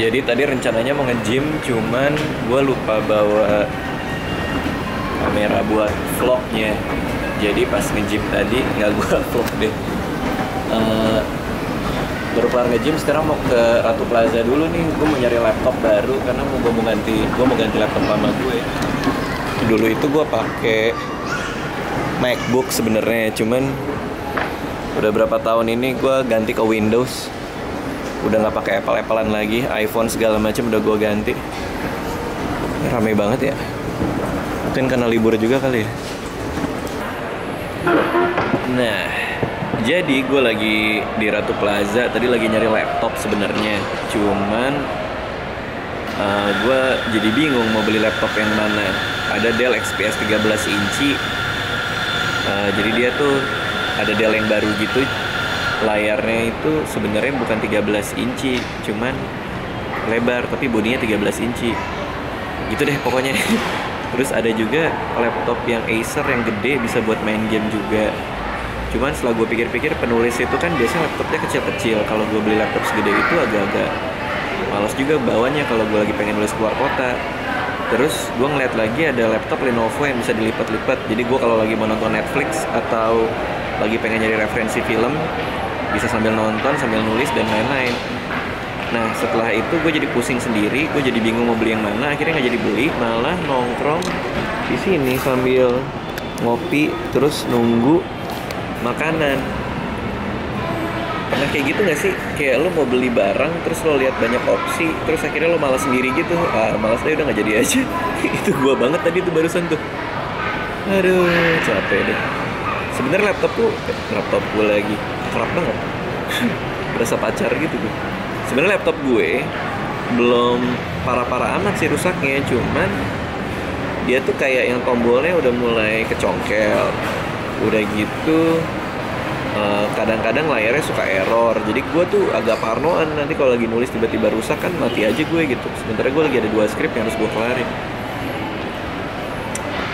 Jadi tadi rencananya mau nge-gym, cuman gue lupa bawa kamera buat vlognya. Jadi pas nge-gym tadi nggak gue vlog deh. Baru kelar nge-gym, sekarang mau ke Ratu Plaza dulu nih. Gue mau nyari laptop baru karena gue mau ganti laptop lama gue. Dulu itu gue pakai MacBook sebenarnya, cuman udah berapa tahun ini gue ganti ke Windows. Udah nggak pakai Apple-Applean lagi, iPhone segala macam udah gue ganti. Rame banget ya. Mungkin karena libur juga kali ya. Nah, jadi gue lagi di Ratu Plaza. Tadi lagi nyari laptop sebenarnya. Cuman gue jadi bingung mau beli laptop yang mana. Ada Dell XPS 13 inci. Jadi dia tuh ada Dell yang baru gitu. Layarnya itu sebenarnya bukan 13 inci, cuman lebar, tapi bodinya 13 inci. Gitu deh pokoknya. Terus ada juga laptop yang Acer yang gede, bisa buat main game juga. Cuman setelah gue pikir-pikir, penulis itu kan biasanya laptopnya kecil-kecil. Kalau gue beli laptop segede itu agak-agak malas juga bawanya kalau gue lagi pengen nulis keluar kota. Terus gue ngeliat lagi ada laptop Lenovo yang bisa dilipat-lipat. Jadi gue kalau lagi mau nonton Netflix atau lagi pengen nyari referensi film, bisa sambil nonton, sambil nulis, dan lain-lain. Nah, setelah itu gue jadi pusing sendiri, gue jadi bingung mau beli yang mana. Akhirnya nggak jadi beli, malah nongkrong di sini sambil ngopi, terus nunggu makanan. Pernah kayak gitu nggak sih? Kayak lo mau beli barang, terus lo lihat banyak opsi, terus akhirnya lo malas sendiri gitu. Malas deh, udah nggak jadi aja. Itu gue banget tadi tuh barusan tuh. Aduh, capek deh. Sebenarnya laptop gue lagi kerap banget. Berasa pacar gitu gue. Sebenarnya laptop gue belum parah-parah amat sih rusaknya, cuman dia tuh kayak yang tombolnya udah mulai kecongkel. Udah gitu kadang-kadang layarnya suka error. Jadi gue tuh agak parnoan, nanti kalau lagi nulis tiba-tiba rusak kan mati aja gue gitu. Sementara gue lagi ada 2 skrip yang harus gue kelarin.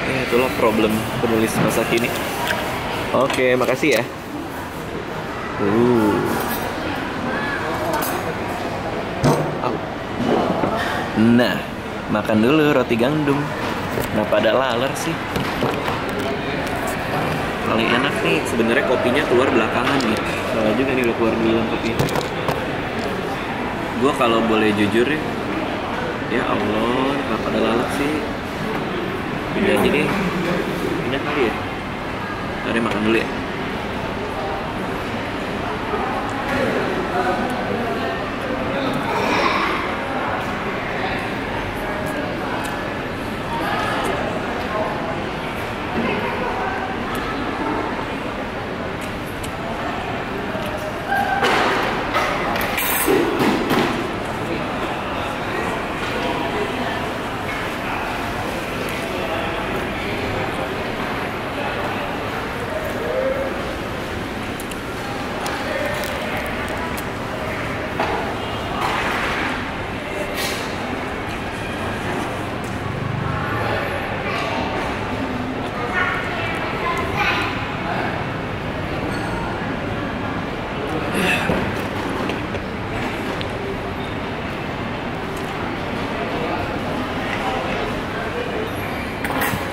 Ya itulah problem penulis masa kini. Oke, makasih ya. Nah, makan dulu roti gandum. Kenapa ada laler sih? Paling enak nih sebenarnya kopinya keluar belakangan nih. Salah juga nih udah keluar duluan kopinya. Gue kalau boleh jujur ya Allah, kenapa ada laler sih? Udah jadi enak kali ya. Mari makan dulu ya.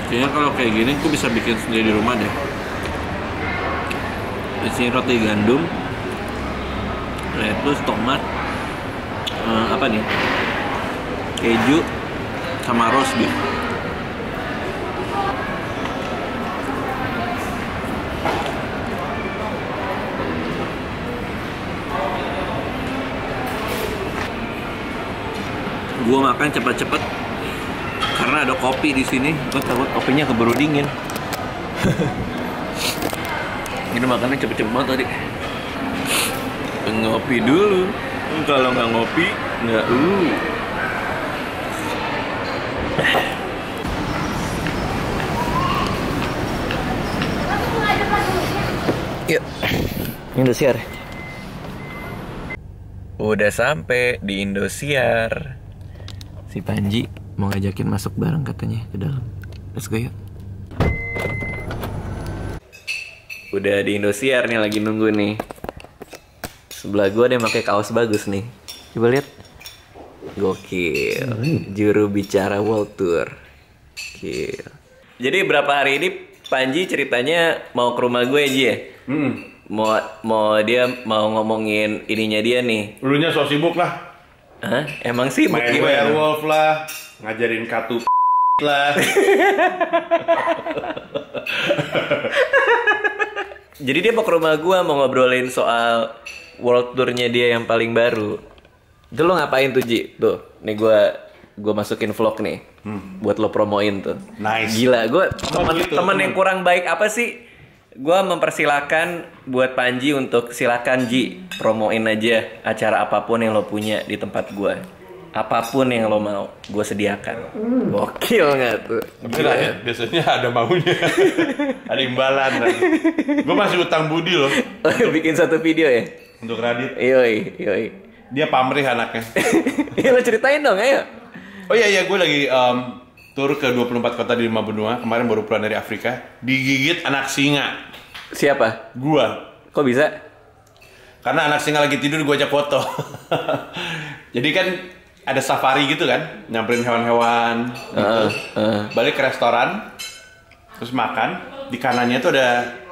Kayaknya kalau kayak gini aku bisa bikin sendiri di rumah deh. Isinya roti gandum, lettuce, tomat, apa nih, keju, sama roast beef. Gua makan cepet-cepet karena ada kopi di sini. Gue takut kopinya keburu dingin. Ini makannya cepet-cepet banget tadi. Ngopi dulu. Kalau nggak ngopi, nggak Yuk, Indosiar. Udah sampai di Indosiar. Si Panji mau ngajakin masuk bareng katanya ke dalam. Let's go yuk. Udah di Indosiar nih, lagi nunggu nih. Sebelah gua ada yang pakai kaos bagus nih. Coba lihat. Gokil. Juru bicara World Tour. Gokil. Jadi berapa hari ini Panji ceritanya mau ke rumah gue Ji ya? Dia mau ngomongin ininya dia nih. Dulunya so sibuk lah. Hah? Emang sibuk main gimana? werewolf lah, ngajarin katu lah. Jadi dia mau ke rumah gue mau ngobrolin soal World Tour-nya dia yang paling baru. Itu lo ngapain tuh Ji? Tuh, nih gue masukin vlog nih. Buat lo promoin tuh. Nice. Gila, gue Gitu, temen yang kurang baik apa sih? Gue mempersilahkan buat Panji untuk silakan Ji promoin aja acara apapun yang lo punya di tempat gue. Apapun yang lo mau, gue sediakan. Gokil nggak tuh? Gila ya. Biasanya ada maunya, ada imbalan. Gue masih utang budi loh. Bikin satu video ya? Untuk Radit. Yoi. Dia pamrih anaknya. Ya lo ceritain dong, ayo. Oh iya, gue lagi tur ke 24 kota di 5 benua. Kemarin baru pulang dari Afrika. Digigit anak singa. Siapa? Gua. Kok bisa? Karena anak singa lagi tidur, gue ajak foto. Jadi kan ada safari gitu kan, nyamperin hewan-hewan gitu. Balik ke restoran, terus makan. Di kanannya tuh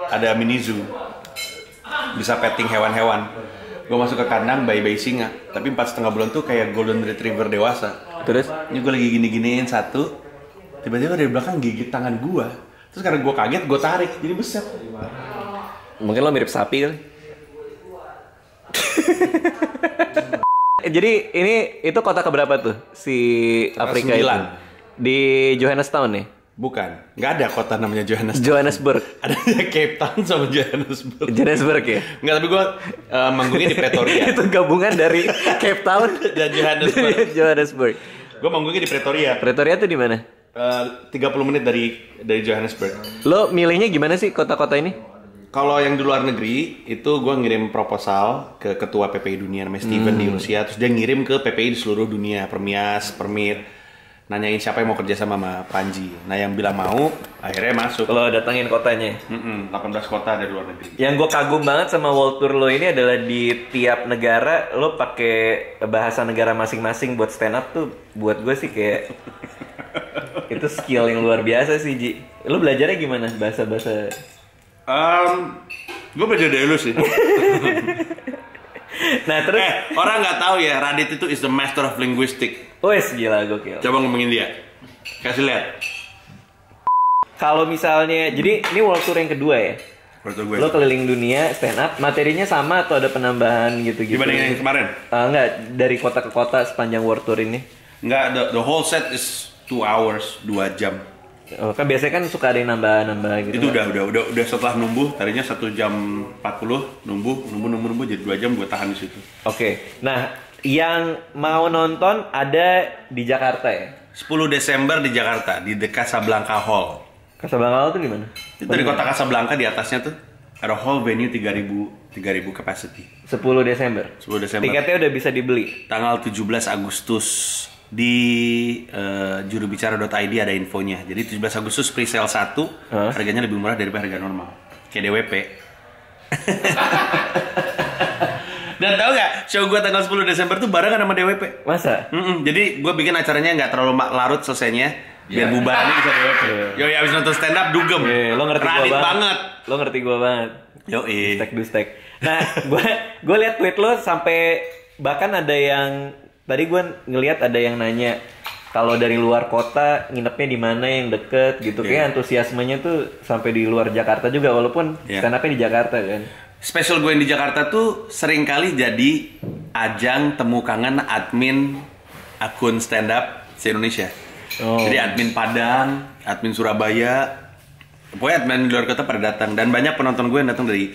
ada mini zoo. Bisa petting hewan-hewan. Gue masuk ke kandang bayi-bayi singa. Tapi 4,5 bulan tuh kayak golden retriever dewasa. Terus? Ini gue lagi gini-giniin satu. Tiba-tiba dari belakang gigit tangan gue. Terus karena gue kaget, gue tarik. Jadi beset. Mungkin lo mirip sapi kali. Jadi itu kota keberapa tuh si Afrika 9. itu? Di Johannestown nih? Bukan, nggak ada kota namanya Johannesburg. Johannesburg. Adanya Cape Town sama Johannesburg. Johannesburg ya? Nggak, tapi gue manggungnya di Pretoria. Itu gabungan dari Cape Town Dan Johannesburg. Johannesburg. Gue manggungnya di Pretoria. Pretoria tuh di mana? 30 menit dari Johannesburg. Lo milihnya gimana sih kota-kota ini? Kalau yang di luar negeri, itu gue ngirim proposal ke ketua PPI dunia namanya Steven di Rusia. Terus dia ngirim ke PPI di seluruh dunia, Permit. Nanyain siapa yang mau kerja sama Panji. Nah yang bilang mau, akhirnya masuk. Lo datengin kotanya? 18 kota ada di luar negeri. Yang gue kagum banget sama World Tour lo ini adalah di tiap negara lo pakai bahasa negara masing-masing buat stand up tuh. Buat gue sih kayak itu skill yang luar biasa sih Ji. Lo belajarnya gimana bahasa-bahasa? Gue belajar dari lu sih. Nah terus orang nggak tahu ya, Radit itu is the master of linguistic. wes gila gokil. Coba ngomongin dia, kasih lihat. Kalau misalnya, jadi ini World Tour yang kedua ya? Lo keliling dunia stand up, materinya sama atau ada penambahan gitu-gitu? Dibanding yang kemarin? Enggak, dari kota ke kota sepanjang World Tour ini? Enggak, the whole set is 2 hours, 2 jam. Oh, kan biasanya kan suka ada yang nambah-nambah gitu. Itu udah setelah numbuh, tadinya 1 jam 40, numbuh jadi 2 jam gue tahan di situ. Oke. Nah, yang mau nonton ada di Jakarta ya? 10 Desember di Jakarta, di The Casablanca Hall. Casablanca Hall itu di mana? Itu dari kota Casablanca, di atasnya tuh ada hall venue 3.000 capacity. 10 Desember. 10 Desember. Tiketnya udah bisa dibeli. Tanggal 17 Agustus di jurubicara.id ada infonya. Jadi 17 Agustus pre-sale 1, harganya lebih murah daripada harga normal. Kayak DWP. Dan tau gak, show gue tanggal 10 Desember tuh barengan sama DWP. Masa? Jadi gue bikin acaranya nggak terlalu larut selesainya, biar bubarannya bisa DWP. Yoi, abis nonton stand up dugem. Lo ngerti Radit gue banget. Lo ngerti gue banget. Yoi. Dustek. Nah, gue liat tweet lo sampai bahkan ada yang tadi gue ngelihat ada yang nanya kalau dari luar kota nginepnya di mana yang deket gitu. Kayak antusiasmenya tuh sampai di luar Jakarta juga walaupun stand upnya di Jakarta kan. Special gue yang di Jakarta tuh sering kali jadi ajang temu kangen admin akun stand up se-Indonesia. Jadi admin Padang, admin Surabaya, pokoknya admin di luar kota pada datang. Dan banyak penonton gue yang datang dari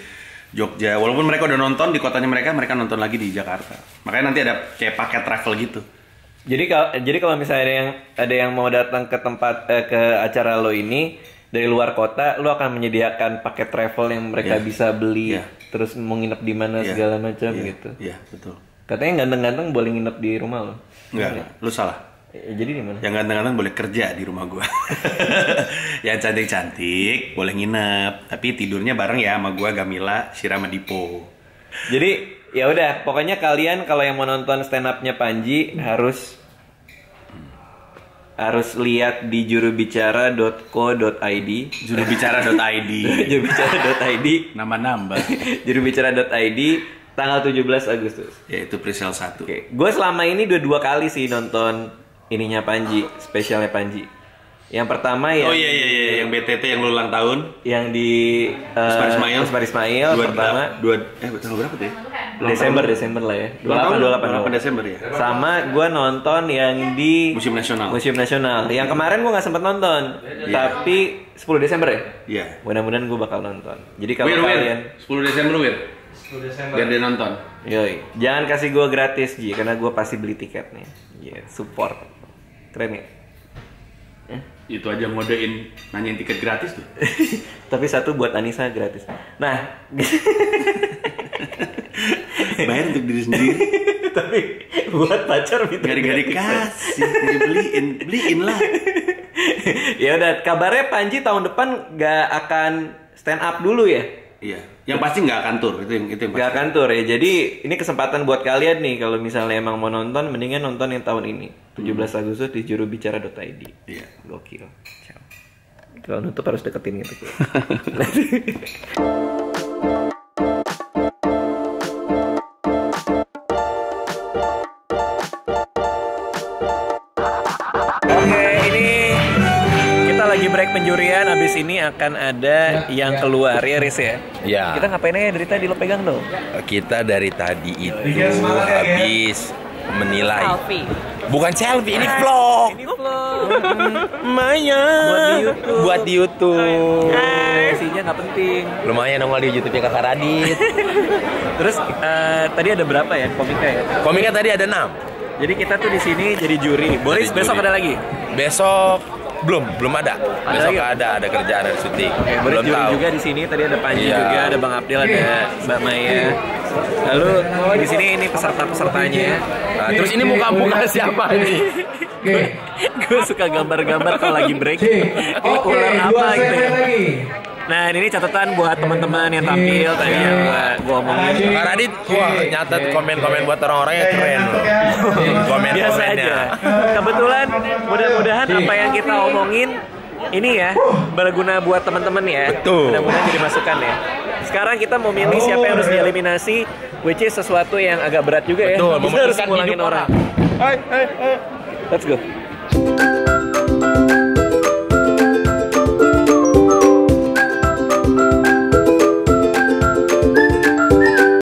Jogja. Walaupun mereka udah nonton di kotanya mereka nonton lagi di Jakarta. Makanya nanti ada kayak paket travel gitu. Jadi kalau misalnya ada yang mau datang ke tempat ke acara lo ini dari luar kota, lo akan menyediakan paket travel yang mereka bisa beli, terus mau nginep di mana segala macam gitu. Iya, betul. Katanya ganteng-ganteng boleh nginep di rumah lo. Enggak, lo salah. Jadi di mana? Yang ganteng-ganteng boleh kerja di rumah gua. Yang cantik-cantik boleh nginep, tapi tidurnya bareng ya sama gua, Gamila, Syira, sama Dipo. Jadi Ya udah, pokoknya kalian kalau yang mau nonton stand up-nya Panji harus lihat di jurubicara.co.id. Jurubicara.id. Jurubicara.id. Nambah-nambah. Jurubicara.id tanggal 17 Agustus. Ya itu presale 1. Oke, gue selama ini dua kali sih nonton ininya Panji, spesialnya Panji. Yang pertama ya. Oh iya, yang BTT yang lu ulang tahun. Yang di Usmar Ismail pertama. Tanggal berapa tuh ya? Desember lah ya. 28 Desember ya. Sama gue nonton yang di Museum Nasional. Yang kemarin gue nggak sempet nonton, tapi 10 Desember ya. Iya. Mudah-mudahan gue bakal nonton. Jadi kalau kalian 10 Desember biar dia nonton. Yoi, jangan kasih gue gratis Ji, karena gue pasti beli tiketnya. Support. Keren ya. Itu aja ngodein nanyain tiket gratis tuh. Tapi satu buat Anissa gratis. Nah, bayar untuk diri sendiri. tapi buat pacar minta Gara-gara dikasih, beliin lah. Ya udah, kabarnya Panji tahun depan nggak akan stand up dulu ya? Iya, yang pasti nggak akan tur, itu yang pasti. Nggak akan tur ya, jadi ini kesempatan buat kalian nih, kalau misalnya emang mau nonton, mendingan nonton yang tahun ini, 17 Agustus di jurubicara.id. Iya. Gokil. Ciao. Kalau nutup harus deketin gitu. Oke, ini kita lagi break penjurian. Abis ini akan ada yang keluar ya, Riz ya? Ya. Kita ngapain aja dari tadi, lo pegang dong? Kita dari tadi itu habis menilai. Selfie. Bukan selfie, ini vlog. Ini vlog. Maya. Buat di YouTube. Isinya nggak penting. Lumayan nongol di YouTube-nya Kakak Radit. Terus tadi ada berapa ya komika ya? Komiknya tadi ada 6. Jadi kita tuh di sini jadi juri. Boris, Jadi besok juri. ada lagi? Besok belum ada. Besok lagi? ada kerjaan, ada syuting. Oke, Boris Belum juri tahu. juga di sini. Tadi ada Panji Iya. juga, ada Bang Abdil, ada Mbak Maya. Lalu di sini ini peserta-pesertanya. Nah, terus ini muka-muka siapa ini? Gue suka gambar-gambar kalau lagi break. Ini ular apa gitu ya. Nah, ini catatan buat teman-teman yang tampil tadi yang gua omongin. Kak Radit, wah nyatet komen-komen buat orang-orangnya keren loh. Biasa aja. Komen-komennya. Kebetulan mudah-mudahan apa yang kita omongin ini ya berguna buat teman-teman ya. Betul. Mudah-mudahan jadi masukan ya. Sekarang kita mau milih siapa yang harus dieliminasi, which is sesuatu yang agak berat juga ya. Betul, Kita harus memutuskan ngulangin hidup orang. Let's go.